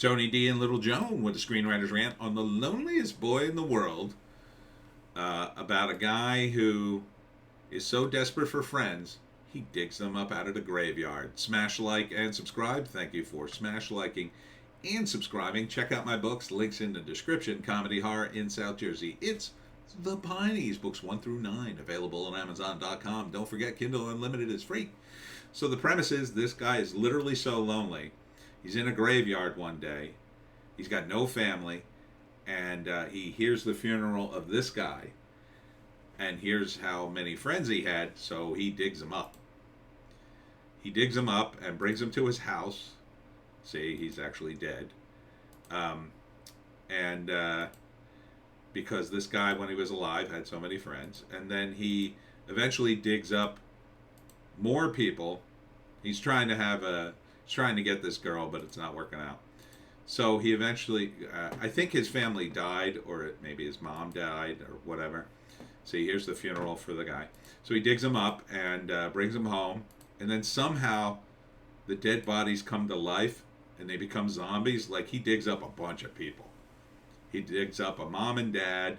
Tony D and Little Joan with the Screenwriter's Rant on the loneliest boy in the world, about a guy who is so desperate for friends, he digs them up out of the graveyard. Smash like and subscribe. Thank you for smash liking and subscribing. Check out my books. Links in the description. Comedy Horror in South Jersey. It's the Pineys, books 1 through 9, available on Amazon.com. Don't forget, Kindle Unlimited is free. So the premise is this guy is literally so lonely. He's in a graveyard one day. He's got no family. And he hears the funeral of this guy. And here's how many friends he had, so he digs him up. He digs him up and brings him to his house. See, he's actually dead. And because this guy, when he was alive, had so many friends. And then he eventually digs up more people. He's trying to get this girl, but it's not working out. So he eventually, I think his family died, or maybe his mom died, or whatever. See, here's the funeral for the guy. So he digs him up and brings him home. And then somehow the dead bodies come to life and they become zombies. Like, he digs up a bunch of people. He digs up a mom and dad,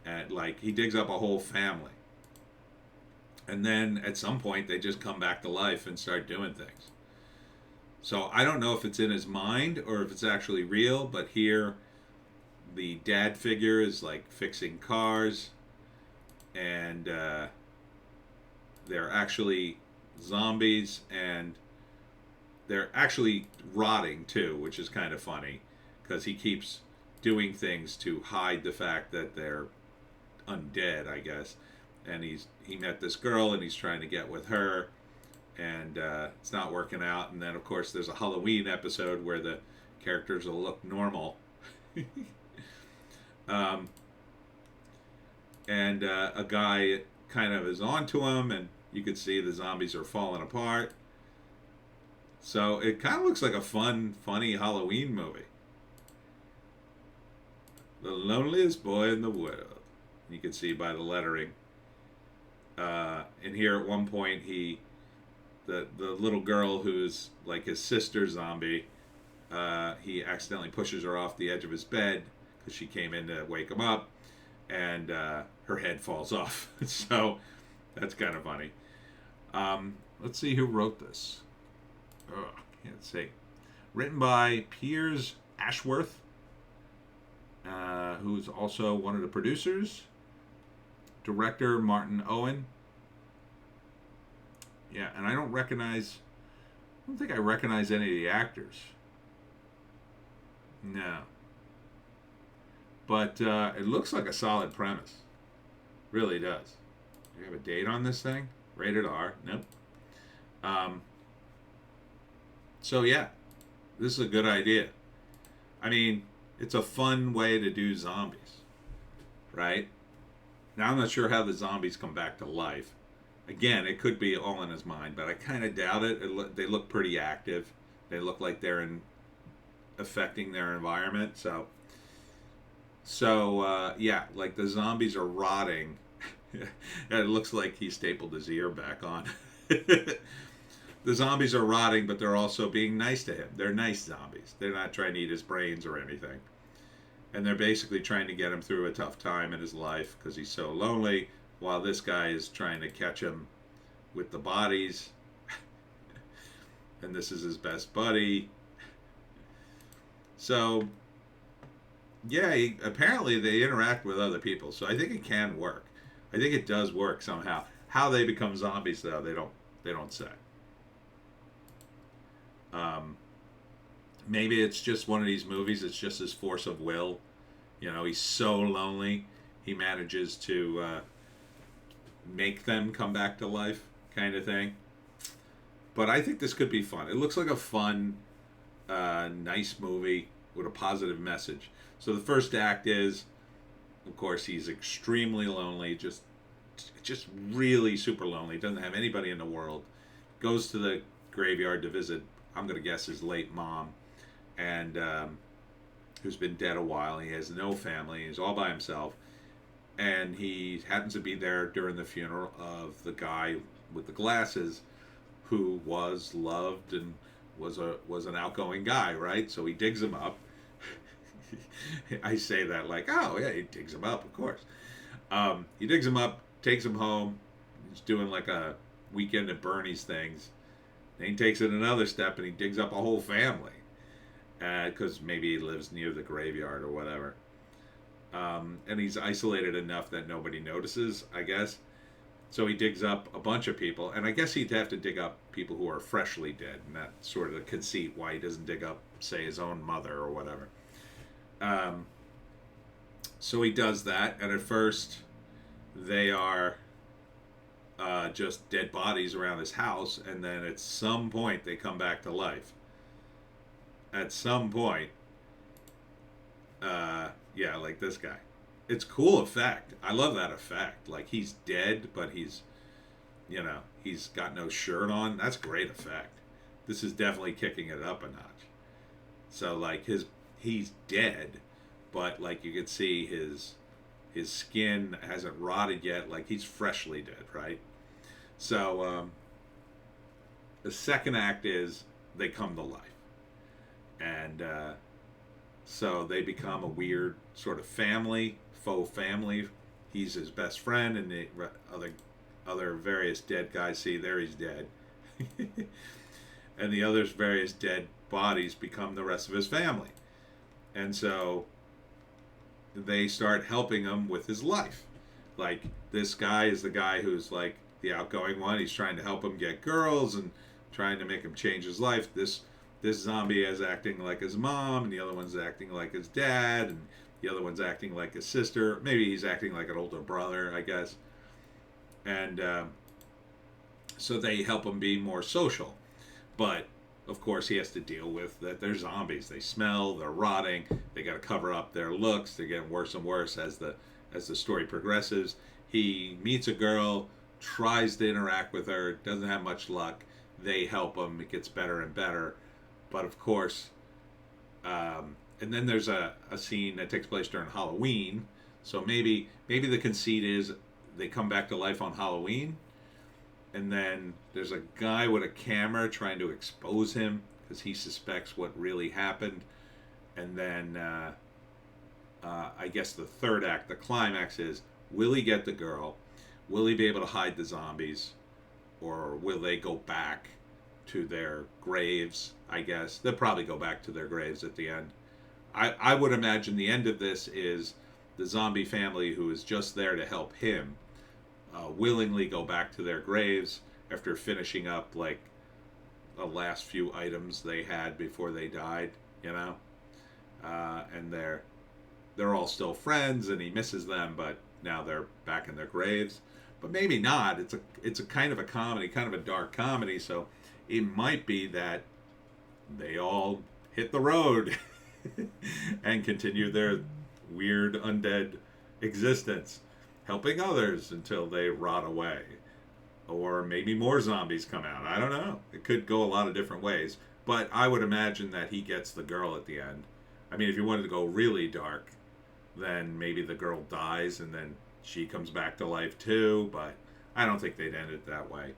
and he digs up a whole family. And then at some point they just come back to life and start doing things. So I don't know if it's in his mind or if it's actually real, but here the dad figure is like fixing cars, and they're actually zombies, and they're actually rotting too, which is kind of funny because he keeps doing things to hide the fact that they're undead, I guess. And he met this girl and he's trying to get with her, and it's not working out. And then of course there's a Halloween episode where the characters will look normal. And a guy kind of is onto him, and you could see the zombies are falling apart. So it kind of looks like a funny Halloween movie. The loneliest boy in the world. You can see by the lettering. And here at one point, the little girl who's like his sister zombie, he accidentally pushes her off the edge of his bed because she came in to wake him up, and her head falls off. So that's kind of funny. Let's see who wrote this. Can't see. Written by Piers Ashworth, who's also one of the producers. Director Martin Owen. Yeah, and I don't think I recognize any of the actors. No. But it looks like a solid premise. Really does. Do you have a date on this thing? Rated R. Nope. So yeah, this is a good idea. I mean, it's a fun way to do zombies, right? Now I'm not sure how the zombies come back to life. Again, it could be all in his mind, but I kind of doubt it. They look pretty active. They look like they're affecting their environment. So yeah, like the zombies are rotting. It looks like he stapled his ear back on. The zombies are rotting, but they're also being nice to him. They're nice zombies. They're not trying to eat his brains or anything. And they're basically trying to get him through a tough time in his life because he's so lonely, while this guy is trying to catch him with the bodies. And this is his best buddy. So, yeah, apparently they interact with other people, so I think it can work. I think it does work somehow. How they become zombies, though, they don't say. Maybe it's just one of these movies. It's just his force of will. You know, he's so lonely, he manages to make them come back to life, kind of thing. But I think this could be fun. It looks like a fun, nice movie with a positive message. So the first act is, of course, he's extremely lonely, just really super lonely. Doesn't have anybody in the world. Goes to the graveyard to visit, I'm going to guess, his late mom, and who's been dead a while. He has no family. He's all by himself. And he happens to be there during the funeral of the guy with the glasses who was loved and was an outgoing guy, right? So he digs him up. I say that like, oh yeah, he digs him up, of course. He digs him up, takes him home. He's doing like a weekend at Bernie's things. Then he takes it another step and he digs up a whole family because maybe he lives near the graveyard or whatever. And he's isolated enough that nobody notices, I guess. So he digs up a bunch of people, and I guess he'd have to dig up people who are freshly dead, and that's sort of the conceit why he doesn't dig up, say, his own mother or whatever. So he does that, and at first they are just dead bodies around his house, and then at some point they come back to life. At some point, yeah, like this guy. It's cool effect. I love that effect. Like he's dead, but he's got no shirt on. That's great effect. This is definitely kicking it up a notch. So like he's dead, but like you can see his skin hasn't rotted yet. Like he's freshly dead, right? So the second act is they come to life, and so they become a weird sort of family. Faux family. He's his best friend, and the other various dead guys see there he's dead, and the others various dead bodies become the rest of his family, and so they start helping him with his life. Like this guy is the guy who's like the outgoing one. He's trying to help him get girls and trying to make him change his life. This zombie is acting like his mom, and the other one's acting like his dad, and the other one's acting like his sister. Maybe he's acting like an older brother, I guess. And so they help him be more social. But, of course, he has to deal with that they're zombies. They smell, they're rotting, they got to cover up their looks. They're getting worse and worse as the story progresses. He meets a girl, tries to interact with her, doesn't have much luck. They help him. It gets better and better. But, of course... and then there's a scene that takes place during Halloween. So maybe the conceit is they come back to life on Halloween. And then there's a guy with a camera trying to expose him because he suspects what really happened. And then I guess the third act, the climax is, will he get the girl? Will he be able to hide the zombies? Or will they go back to their graves, I guess? They'll probably go back to their graves at the end. I would imagine the end of this is the zombie family who is just there to help him willingly go back to their graves after finishing up like the last few items they had before they died, and they're all still friends and he misses them, but now they're back in their graves. But maybe not. It's a kind of a comedy, kind of a dark comedy, so it might be that they all hit the road and continue their weird undead existence, helping others until they rot away. Or maybe more zombies come out. I don't know. It could go a lot of different ways. But I would imagine that he gets the girl at the end. I mean, if you wanted to go really dark, then maybe the girl dies and then she comes back to life too. But I don't think they'd end it that way.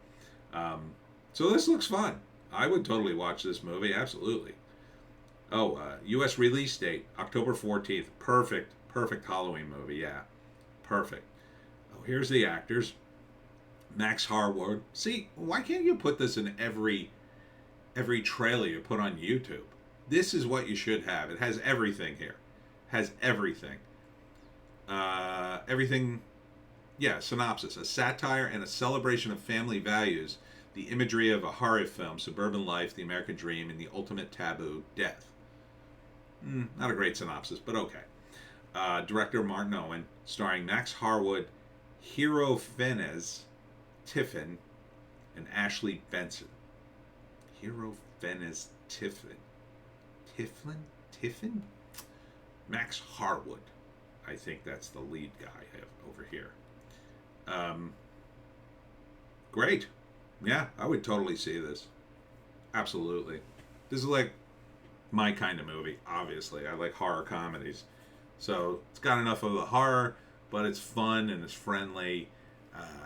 So this looks fun. I would totally watch this movie. Absolutely. Oh, U.S. release date, October 14th. Perfect Halloween movie, yeah. Perfect. Oh, here's the actors. Max Harwood. See, why can't you put this in every trailer you put on YouTube? This is what you should have. It has everything here. Has everything. Everything, yeah, synopsis. A satire and a celebration of family values. The imagery of a horror film, suburban life, the American dream, and the ultimate taboo, death. Not a great synopsis, but okay. Director Martin Owen, starring Max Harwood, Hero Fenez, Tiffin, and Ashley Benson. Hero Fenez, Tiffin. Tiffin? Max Harwood. I think that's the lead guy I have over here. Great. Yeah, I would totally see this. Absolutely. This is like my kind of movie, obviously. I like horror comedies. So it's got enough of the horror, but it's fun and it's friendly.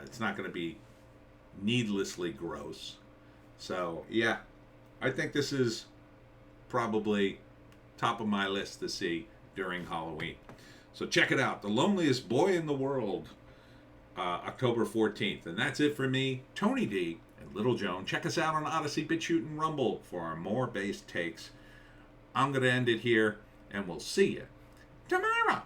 It's not going to be needlessly gross. So, yeah, I think this is probably top of my list to see during Halloween. So check it out. The Loneliest Boy in the World, October 14th. And that's it for me, Tony D and Little Joan. Check us out on Odysee, Bitchute, and Rumble for our more based takes. I'm going to end it here, and we'll see you tomorrow.